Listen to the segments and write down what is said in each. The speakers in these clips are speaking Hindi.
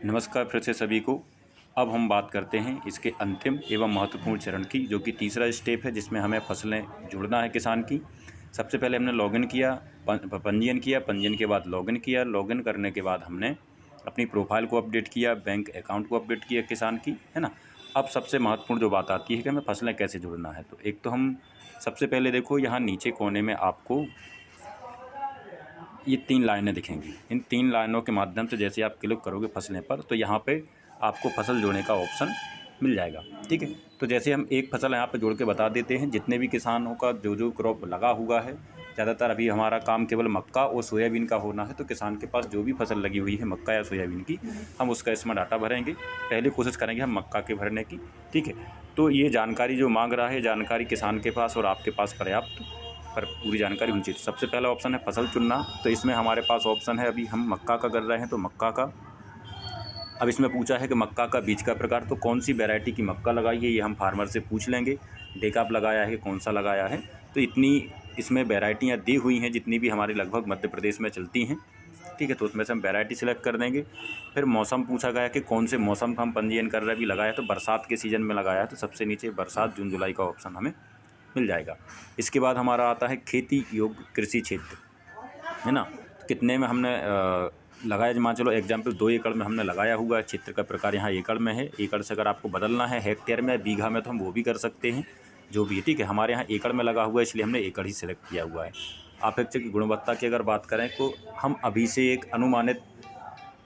नमस्कार फिर से सभी को। अब हम बात करते हैं इसके अंतिम एवं महत्वपूर्ण चरण की, जो कि तीसरा स्टेप है, जिसमें हमें फसलें जोड़ना है किसान की। सबसे पहले हमने लॉगिन किया, पंजीयन किया, पंजीयन के बाद लॉगिन किया, लॉगिन करने के बाद हमने अपनी प्रोफाइल को अपडेट किया, बैंक अकाउंट को अपडेट किया किसान की, है ना। अब सबसे महत्वपूर्ण जो बात आती है कि हमें फसलें कैसे जोड़ना है। तो एक तो हम सबसे पहले देखो, यहाँ नीचे कोने में आपको ये 3 लाइनें दिखेंगी। इन 3 लाइनों के माध्यम से जैसे आप क्लिक करोगे फसलें पर, तो यहाँ पे आपको फसल जोड़ने का ऑप्शन मिल जाएगा, ठीक है। तो जैसे हम एक फसल यहाँ पे जोड़ के बता देते हैं, जितने भी किसानों का जो जो क्रॉप लगा हुआ है। ज़्यादातर अभी हमारा काम केवल मक्का और सोयाबीन का होना है, तो किसान के पास जो भी फसल लगी हुई है मक्का या सोयाबीन की, हम उसका इसमें डाटा भरेंगे। पहले कोशिश करेंगे हम मक्का के भरने की, ठीक है। तो ये जानकारी जो मांग रहा है, जानकारी किसान के पास और आपके पास पर्याप्त पर पूरी जानकारी होनी चाहिए। तो सबसे पहला ऑप्शन है फसल चुनना। तो इसमें हमारे पास ऑप्शन है, अभी हम मक्का का कर रहे हैं तो मक्का का। अब इसमें पूछा है कि मक्का का बीज का प्रकार, तो कौन सी वैरायटी की मक्का लगाई है, ये हम फार्मर से पूछ लेंगे। डेकाप लगाया है, कौन सा लगाया है। तो इतनी इसमें वैरायटियाँ दी हुई हैं जितनी भी हमारे लगभग मध्य प्रदेश में चलती हैं, ठीक है। तो उसमें से हम वैरायटी सिलेक्ट कर देंगे। फिर मौसम पूछा गया कि कौन से मौसम का हम पंजीयन कर रहे हैं। अभी लगाया तो बरसात के सीज़न में लगाया है, तो सबसे नीचे बरसात जून जुलाई का ऑप्शन हमें मिल जाएगा। इसके बाद हमारा आता है खेती योग्य कृषि क्षेत्र, है ना। तो कितने में हमने लगाया, मान चलो एग्जाम्पल 2 एकड़ में हमने लगाया हुआ है। क्षेत्र का प्रकार यहाँ एकड़ में है। एकड़ से अगर आपको बदलना है हेक्टेयर में, बीघा में, तो हम वो भी कर सकते हैं, जो भी है, ठीक है। हमारे यहाँ एकड़ में लगा हुआ है, इसलिए हमने एकड़ ही सिलेक्ट किया हुआ है। अपेक्षित की गुणवत्ता की अगर बात करें तो हम अभी से एक अनुमानित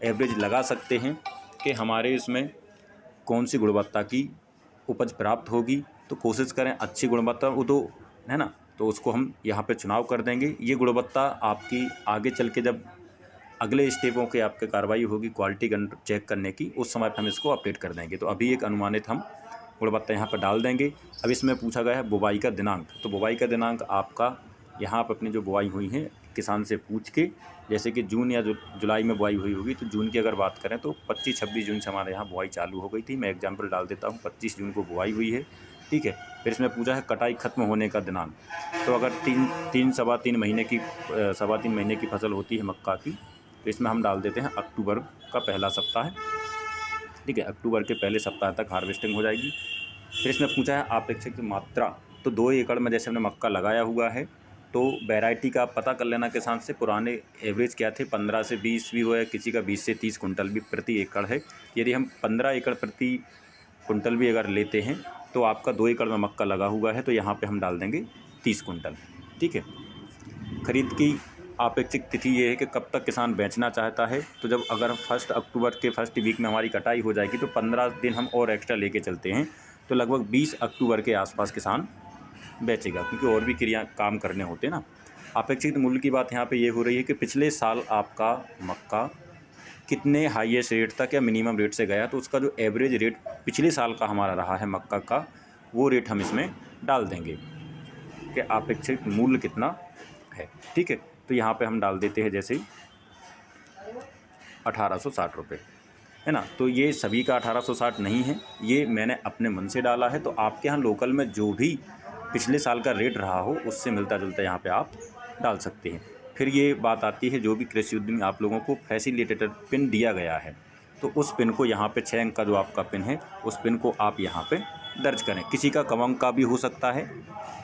एवरेज लगा सकते हैं कि हमारे इसमें कौन सी गुणवत्ता की उपज प्राप्त होगी। तो कोशिश करें अच्छी गुणवत्ता वो, तो है ना। तो उसको हम यहाँ पे चुनाव कर देंगे। ये गुणवत्ता आपकी आगे चल के जब अगले स्टेपों के आपके कार्रवाई होगी क्वालिटी चेक करने की, उस समय पर हम इसको अपडेट कर देंगे। तो अभी एक अनुमानित हम गुणवत्ता यहाँ पर डाल देंगे। अब इसमें पूछा गया है बुवाई का दिनांक। तो बुवाई का दिनांक आपका यहाँ पर अपनी जो बुवाई हुई है किसान से पूछ के, जैसे कि जून या जुलाई में बुआई हुई होगी, तो जून की अगर बात करें तो 25-26 जून से हमारे यहाँ बुआई चालू हो गई थी। मैं एग्जांपल डाल देता हूँ, 25 जून को बुआई हुई है, ठीक है। फिर इसमें पूछा है कटाई खत्म होने का दिनांक। तो अगर सवा तीन महीने की फसल होती है मक्का की, तो इसमें हम डाल देते हैं अक्टूबर का पहला सप्ताह, ठीक है। अक्टूबर के पहले सप्ताह तक हार्वेस्टिंग हो जाएगी। फिर इसमें पूछा है अपेक्षित मात्रा। तो 2 एकड़ में जैसे हमने मक्का लगाया हुआ है, तो वैरायटी का आप पता कर लेना किसान से। पुराने एवरेज क्या थे, 15 से 20 भी हुआ है, किसी का 20 से 30 कुंटल भी प्रति एकड़ है। यदि हम 15 एकड़ प्रति कुंटल भी अगर लेते हैं, तो आपका 2 एकड़ में मक्का लगा हुआ है, तो यहाँ पे हम डाल देंगे 30 कुंटल, ठीक है। खरीद की अपेक्षित तिथि ये है कि कब तक किसान बेचना चाहता है। तो जब अगर 1 अक्टूबर के फर्स्ट वीक में हमारी कटाई हो जाएगी, तो 15 दिन हम और एक्स्ट्रा लेके चलते हैं, तो लगभग 20 अक्टूबर के आसपास किसान बेचेगा, क्योंकि और भी क्रिया काम करने होते हैं ना। अपेक्षित मूल्य की बात यहाँ पे ये हो रही है कि पिछले साल आपका मक्का कितने हाईएस्ट रेट तक या मिनिमम रेट से गया, तो उसका जो एवरेज रेट पिछले साल का हमारा रहा है मक्का का, वो रेट हम इसमें डाल देंगे कि अपेक्षित मूल्य कितना है, ठीक है। तो यहाँ पे हम डाल देते हैं जैसे 1860 रुपये, है ना। तो ये सभी का 1860 नहीं है, ये मैंने अपने मन से डाला है। तो आपके यहाँ लोकल में जो भी पिछले साल का रेट रहा हो, उससे मिलता जुलता यहाँ पे आप डाल सकते हैं। फिर ये बात आती है, जो भी कृषि उद्यमी आप लोगों को फैसिलिटेटर पिन दिया गया है, तो उस पिन को यहाँ पे 6 अंक का जो आपका पिन है, उस पिन को आप यहाँ पे दर्ज करें। किसी का कम अंक का भी हो सकता है,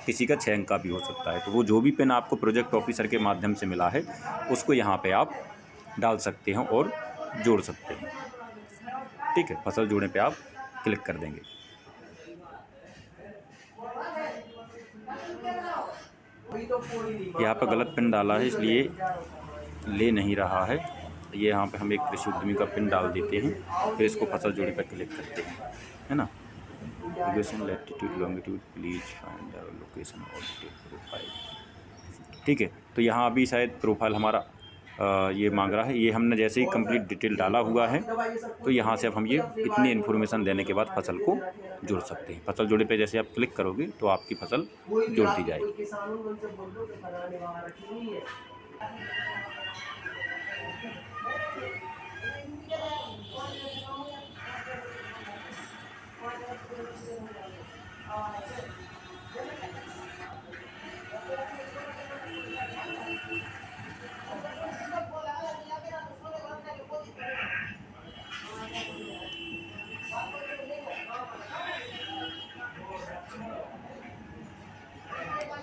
किसी का 6 अंक का भी हो सकता है। तो वो जो भी पिन आपको प्रोजेक्ट ऑफिसर के माध्यम से मिला है, उसको यहाँ पे आप डाल सकते हैं और जोड़ सकते हैं, ठीक है। फसल जोड़ने पे आप क्लिक कर देंगे। यहाँ पर गलत पिन डाला है, इसलिए ले नहीं रहा है। ये यहाँ पे हम एक कृषि उद्यमी का पिन डाल देते हैं, फिर इसको फसल जोड़े पर क्लिक करते हैं, है ना। Location latitude longitude please find our location और डिटेल प्रोफाइल, ठीक है। तो यहाँ अभी शायद प्रोफाइल हमारा ये मांग रहा है। ये हमने जैसे ही कंप्लीट डिटेल डाला हुआ है, तो यहाँ से अब हम ये इतनी इन्फॉर्मेशन देने के बाद फसल को जोड़ सकते हैं। फसल जोड़े पे जैसे आप क्लिक करोगे, तो आपकी फसल जोड़ दी जाएगी।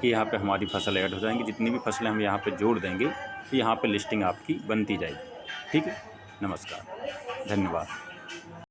कि यहाँ पे हमारी फसल ऐड हो जाएंगी। जितनी भी फसलें हम यहाँ पे जोड़ देंगे तो यहाँ पे लिस्टिंग आपकी बनती जाएगी। ठीक है, नमस्कार, धन्यवाद।